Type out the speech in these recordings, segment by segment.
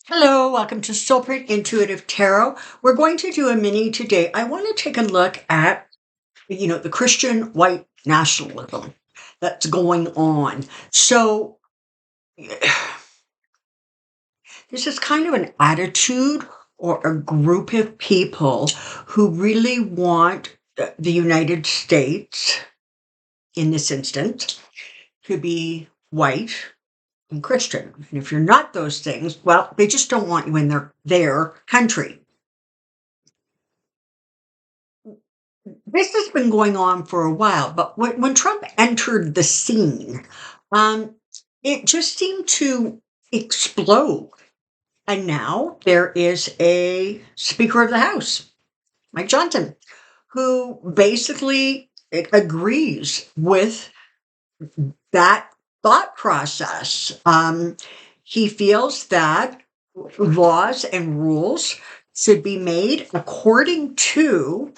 Hello, welcome to Soulprint Intuitive Tarot. We're going to do a mini today. I want to take a look at, the Christian white nationalism that's going on. So this is kind of an attitude or a group of people who really want the United States, in this instance, to be white and Christian. And if you're not those things, well, they just don't want you in their country. This has been going on for a while, but when Trump entered the scene, um, it just seemed to explode. And now there is a Speaker of the House, Mike Johnson, who basically agrees with that thought process. He feels that laws and rules should be made according to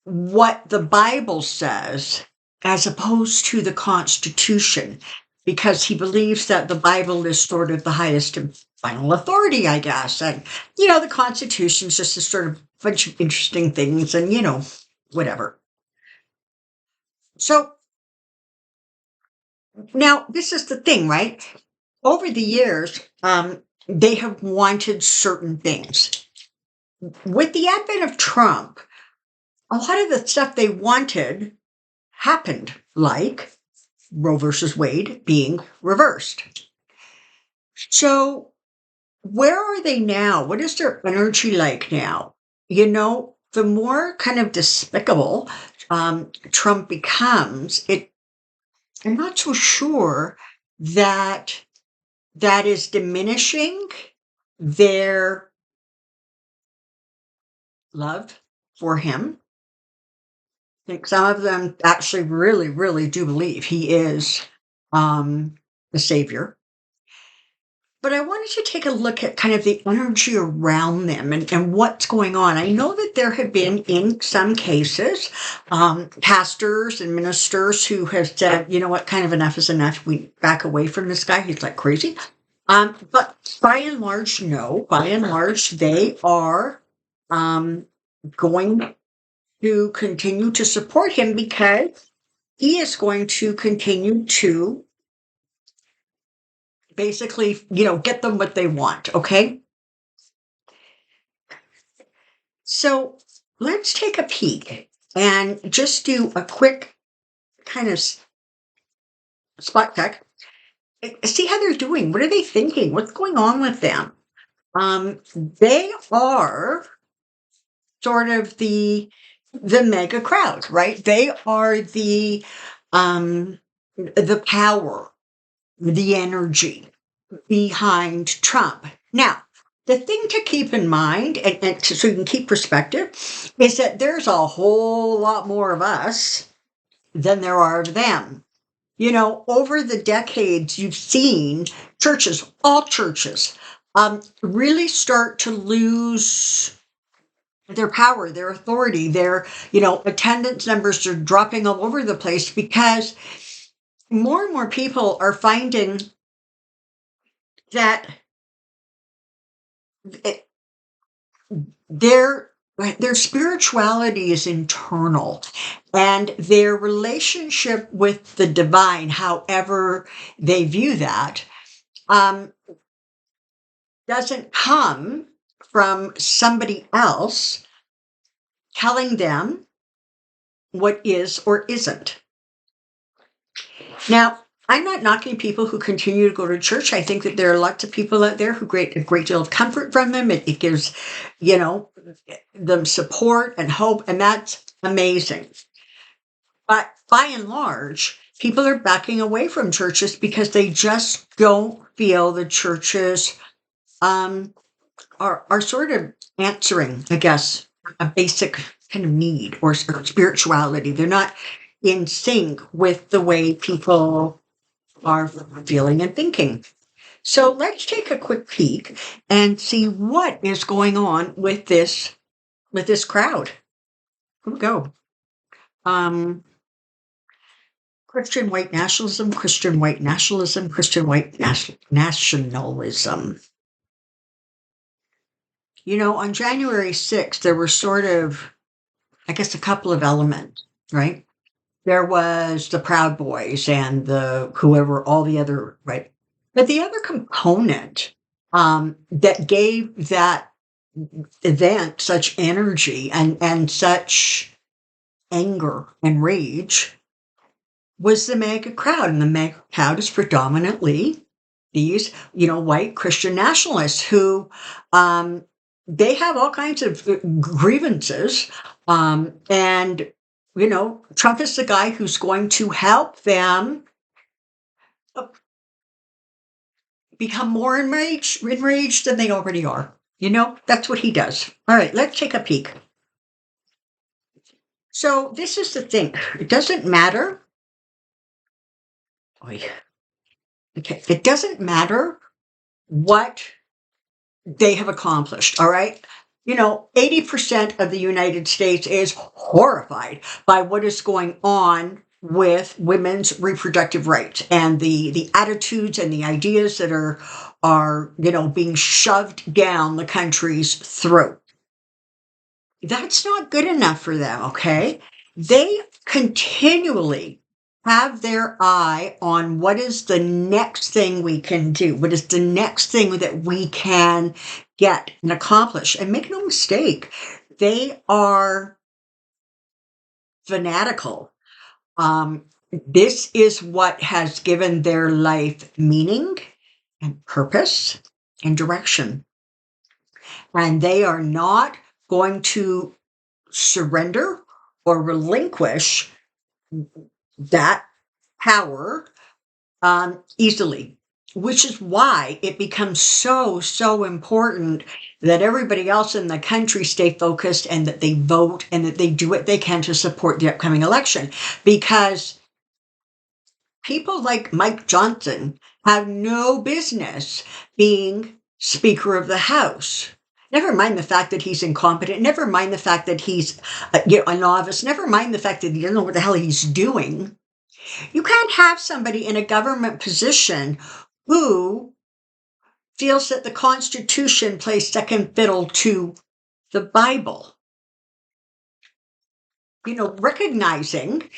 what the Bible says as opposed to the Constitution, because he believes that the Bible is sort of the highest and final authority, I guess. And, the Constitution is just a sort of bunch of interesting things and, whatever. So now this is the thing, right? Over the years, they have wanted certain things. With the advent of Trump, a lot of the stuff they wanted happened, like Roe versus Wade being reversed. So, where are they now? What is their energy like now? The more kind of despicable Trump becomes, I'm not so sure that that is diminishing their love for him. I think some of them actually really, really do believe he is the savior. But I wanted to take a look at kind of the energy around them and what's going on. I know that there have been, in some cases, pastors and ministers who have said, you know what, kind of enough is enough. We back away from this guy. He's like crazy. But by and large, no. By and large, they are going to continue to support him because he is going to continue to basically, get them what they want. Okay. So let's take a peek and just do a quick kind of spot check. See how they're doing. What are they thinking? What's going on with them? They are sort of the mega crowd, right? They are the power, the energy behind Trump. Now, the thing to keep in mind, so you can keep perspective, is that there's a whole lot more of us than there are of them. Over the decades, you've seen churches, all churches, really start to lose their power, their authority, their, attendance numbers are dropping all over the place because more and more people are finding that it, their spirituality is internal, and their relationship with the divine, however they view that, doesn't come from somebody else telling them what is or isn't. Now, I'm not knocking people who continue to go to church. I think that there are lots of people out there who get a great deal of comfort from them. It gives, them support and hope, and that's amazing. But by and large, people are backing away from churches because they just don't feel the churches are sort of answering, I guess, a basic kind of need or spirituality. They're not in sync with the way people are feeling and thinking. So let's take a quick peek and see what is going on with this crowd. Here we go. Christian white nationalism, Christian white nationalism, Christian white nationalism. On January 6th, there were sort of, I guess, a couple of elements, right? There was the Proud Boys and the whoever, all the other, right? But the other component that gave that event such energy and such anger and rage was the MAGA crowd. And the MAGA crowd is predominantly these, white Christian nationalists who they have all kinds of grievances. And Trump is the guy who's going to help them uh, become more enraged than they already are. That's what he does. All right, let's take a peek. So this is the thing. It doesn't matter. Oy. Okay, it doesn't matter what they have accomplished. All right. 80% of the United States is horrified by what is going on with women's reproductive rights and the attitudes and the ideas that are being shoved down the country's throat. That's not good enough for them, okay? They continually have their eye on what is the next thing we can do, what is the next thing that we can get and accomplish. And make no mistake, they are fanatical. This is what has given their life meaning and purpose and direction. And they are not going to surrender or relinquish that power easily, which is why it becomes so important that everybody else in the country stay focused and that they vote and that they do what they can to support the upcoming election. Because people like Mike Johnson have no business being Speaker of the House. Never mind the fact that he's incompetent. Never mind the fact that he's a novice. Never mind the fact that he doesn't know what the hell he's doing. You can't have somebody in a government position who feels that the Constitution plays second fiddle to the Bible. Recognizing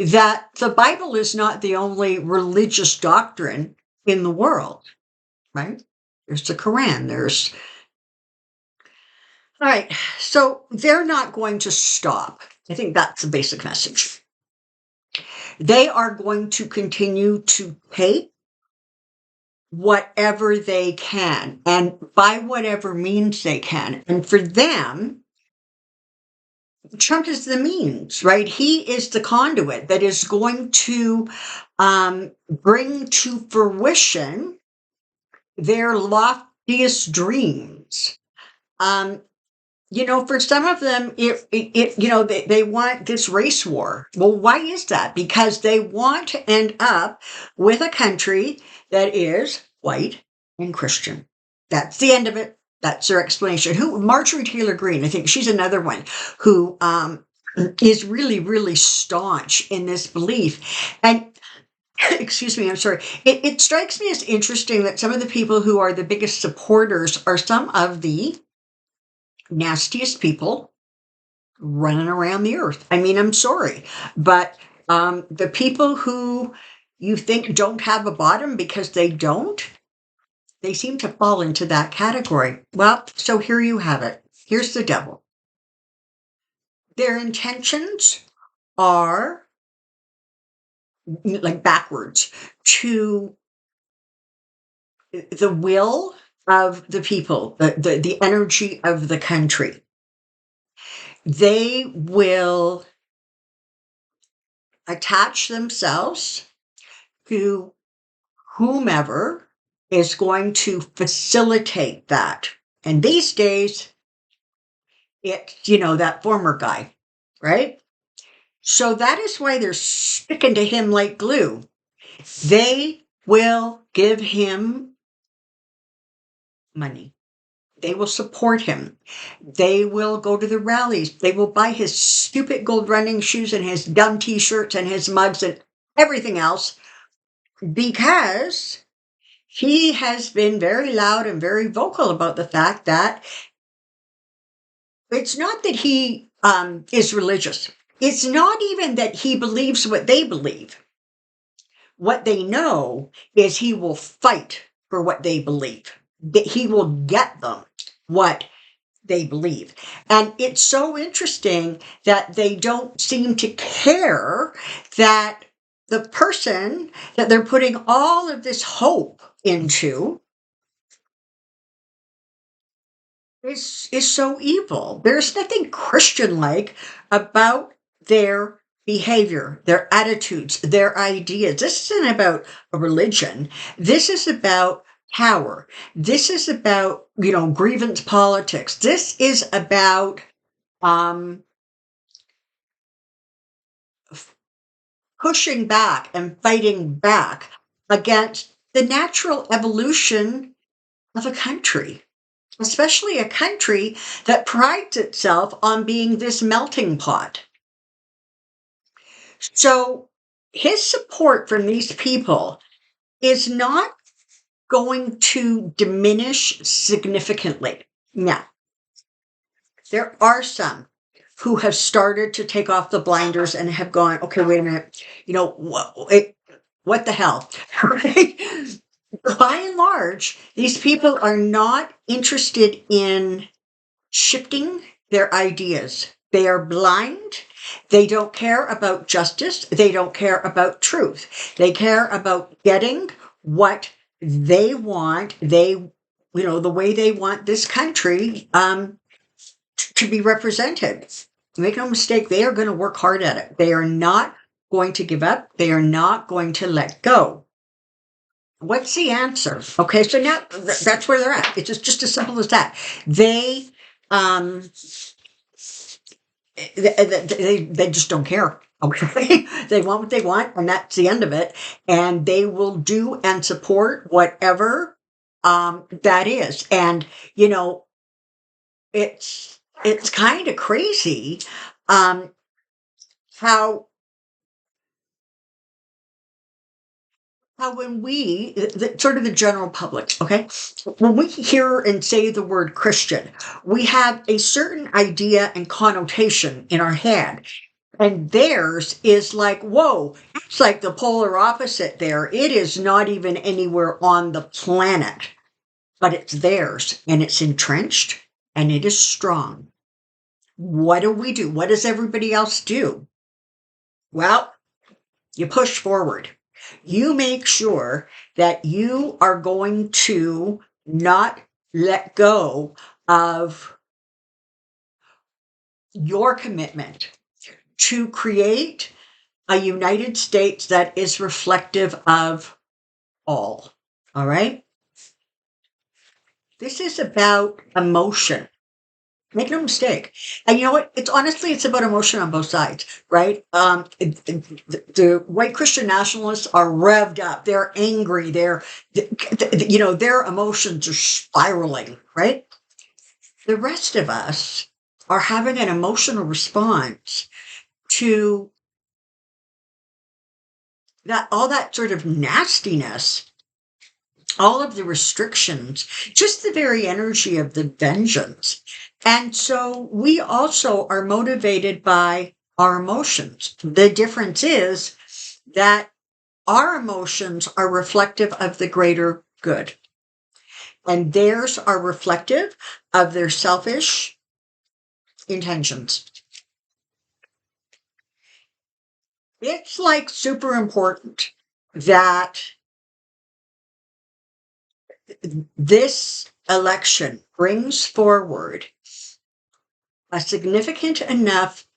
that the Bible is not the only religious doctrine in the world, right? There's the Quran. All right. So they're not going to stop. I think that's the basic message. They are going to continue to take whatever they can and by whatever means they can. And for them, Trump is the means, right? He is the conduit that is going to bring to fruition their loftiest dreams. For some of them, they want this race war. Well, why is that? Because they want to end up with a country that is white and Christian. That's the end of it. That's their explanation. Marjorie Taylor Greene, I think she's another one who is really, really staunch in this belief. And excuse me, I'm sorry. It strikes me as interesting that some of the people who are the biggest supporters are some of the nastiest people running around the earth. I mean, I'm sorry, but the people who you think don't have a bottom because they don't, they seem to fall into that category. Well, so here you have it. Here's the devil. Their intentions are like backwards to the will of the people, the energy of the country. They will attach themselves to whomever is going to facilitate that. And these days, it's, that former guy, right? So that is why they're sticking to him like glue. They will give him money. They will support him. They will go to the rallies. They will buy his stupid gold running shoes and his dumb t-shirts and his mugs and everything else because he has been very loud and very vocal about the fact that It's not that he is religious. It's not even that he believes what they believe. What they know is he will fight for what they believe, that he will get them what they believe. And it's so interesting that they don't seem to care that the person that they're putting all of this hope into is so evil. There's nothing Christian-like about their behavior, their attitudes, their ideas. This isn't about a religion. This is about power. This is about, grievance politics. This is about um, pushing back and fighting back against the natural evolution of a country, especially a country that prides itself on being this melting pot. So his support from these people is not going to diminish significantly. Now, there are some who have started to take off the blinders and have gone, okay, wait a minute, what the hell? Right? By and large, these people are not interested in shifting their ideas. They are blind. They don't care about justice. They don't care about truth. They care about getting what they want. The way they want this country to be represented. Make no mistake, they are going to work hard at it. They are not going to give up. They are not going to let go. What's the answer? Okay, so now that's where they're at. It's just as simple as that. They they just don't care. Okay, they want what they want, and that's the end of it. And they will do and support whatever that is. And it's kind of crazy how when we, sort of the general public, okay, when we hear and say the word Christian, we have a certain idea and connotation in our head. And theirs is like, whoa, it's like the polar opposite there. It is not even anywhere on the planet, but it's theirs and it's entrenched and it is strong. What do we do? What does everybody else do? Well, you push forward. You make sure that you are going to not let go of your commitment to create a United States that is reflective of all. All right? This is about emotion. Make no mistake. And you know what? It's about emotion on both sides, right? The white Christian nationalists are revved up. They're angry. Their emotions are spiraling, right? The rest of us are having an emotional response to all that sort of nastiness, all of the restrictions, just the very energy of the vengeance. And so we also are motivated by our emotions. The difference is that our emotions are reflective of the greater good, and theirs are reflective of their selfish intentions. It's like super important that this election brings forward a significant enough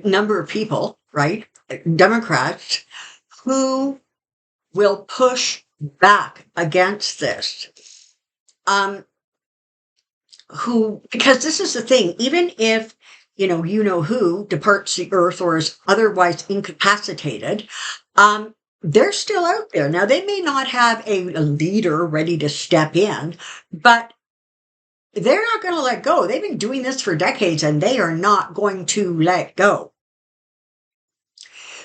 number of people, right? Democrats who will push back against this. Because this is the thing, even if who departs the earth or is otherwise incapacitated, they're still out there. Now, they may not have a leader ready to step in, but they're not going to let go. They've been doing this for decades and they are not going to let go.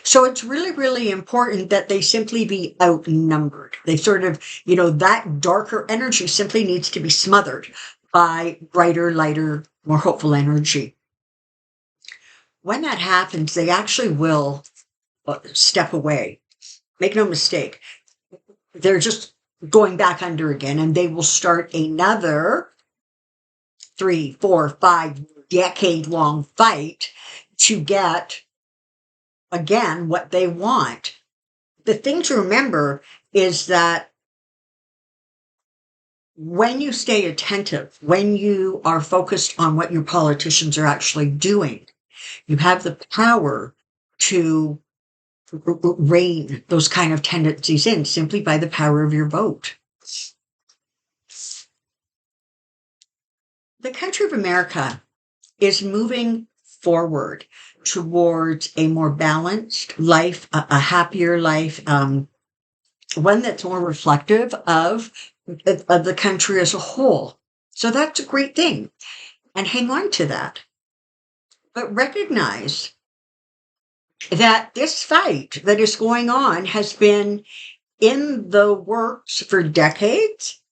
So it's really, really important that they simply be outnumbered. They sort of, that darker energy simply needs to be smothered by brighter, lighter more hopeful energy. When that happens, they actually will step away. Make no mistake. They're just going back under again, and they will start another 3, 4, 5 decade-long fight to get, again, what they want. The thing to remember is that when you stay attentive, when you are focused on what your politicians are actually doing, you have the power to rein those kind of tendencies in simply by the power of your vote. The country of America is moving forward towards a more balanced life, a happier life, one that's more reflective of the country as a whole. So that's a great thing. And hang on to that. But recognize that this fight that is going on has been in the works for decades.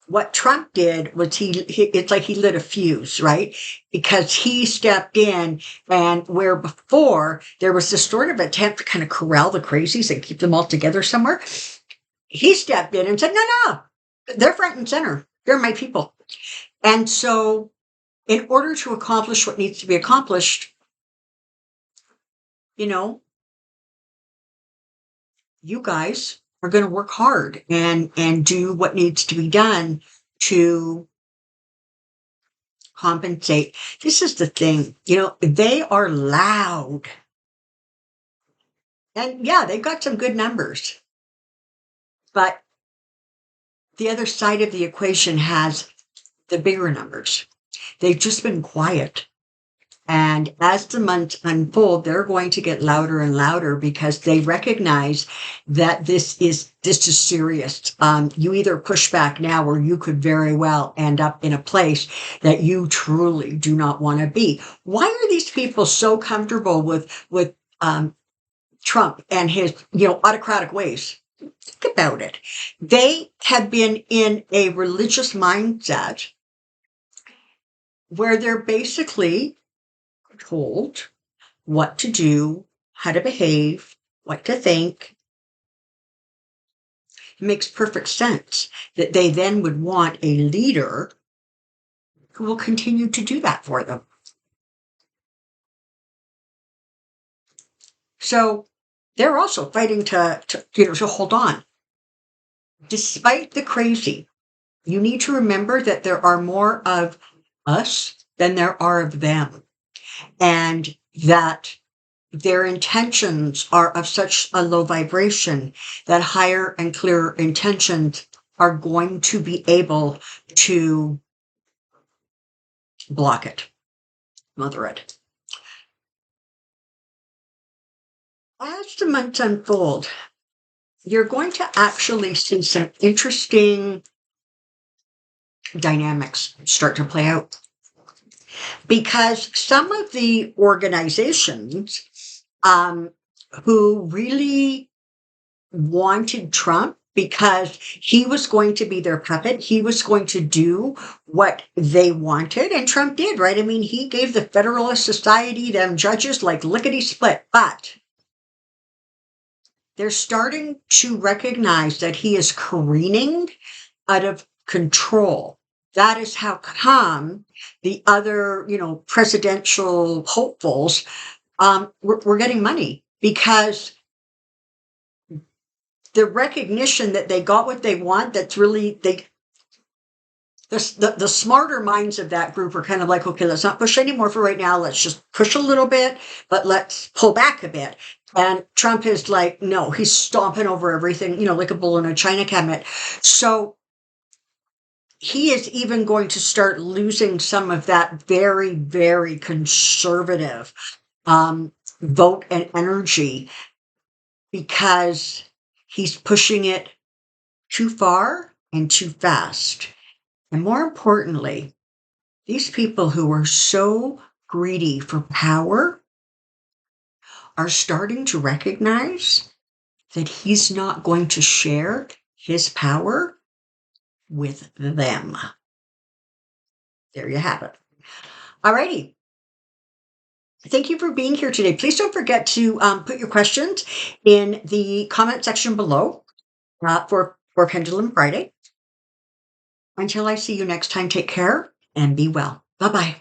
What Trump did was it's like he lit a fuse, right? Because he stepped in, and where before there was this sort of attempt to kind of corral the crazies and keep them all together somewhere, he stepped in and said, no, they're front and center. They're my people. And so in order to accomplish what needs to be accomplished, you guys are going to work hard and do what needs to be done to compensate. This is the thing, they are loud. And yeah, they've got some good numbers. But the other side of the equation has the bigger numbers. They've just been quiet. And as the months unfold, they're going to get louder and louder because they recognize that this is serious. You either push back now, or you could very well end up in a place that you truly do not want to be. Why are these people so comfortable with Trump and his autocratic ways? Think about it. They have been in a religious mindset where they're basically told what to do, how to behave, what to think. It makes perfect sense that they then would want a leader who will continue to do that for them. So they're also fighting to hold on. Despite the crazy, you need to remember that there are more of us than there are of them. And that their intentions are of such a low vibration that higher and clearer intentions are going to be able to block it, mother it. As the months unfold, you're going to actually see some interesting dynamics start to play out. Because some of the organizations who really wanted Trump because he was going to be their puppet, he was going to do what they wanted, and Trump did, right? I mean, he gave the Federalist Society them judges like lickety-split, but they're starting to recognize that he is careening out of control. That is how come the other, presidential hopefuls were getting money, because the recognition that they got what they want, that's really, the smarter minds of that group are kind of like, okay, let's not push anymore for right now. Let's just push a little bit, but let's pull back a bit. And Trump is like, no, he's stomping over everything, like a bull in a china cabinet. So he is even going to start losing some of that very, very conservative vote and energy, because he's pushing it too far and too fast. And more importantly, these people who are so greedy for power are starting to recognize that he's not going to share his power with them. There you have it. Alrighty. Thank you for being here today. Please don't forget to put your questions in the comment section below for Pendulum Friday. Until I see you next time, take care and be well. Bye bye.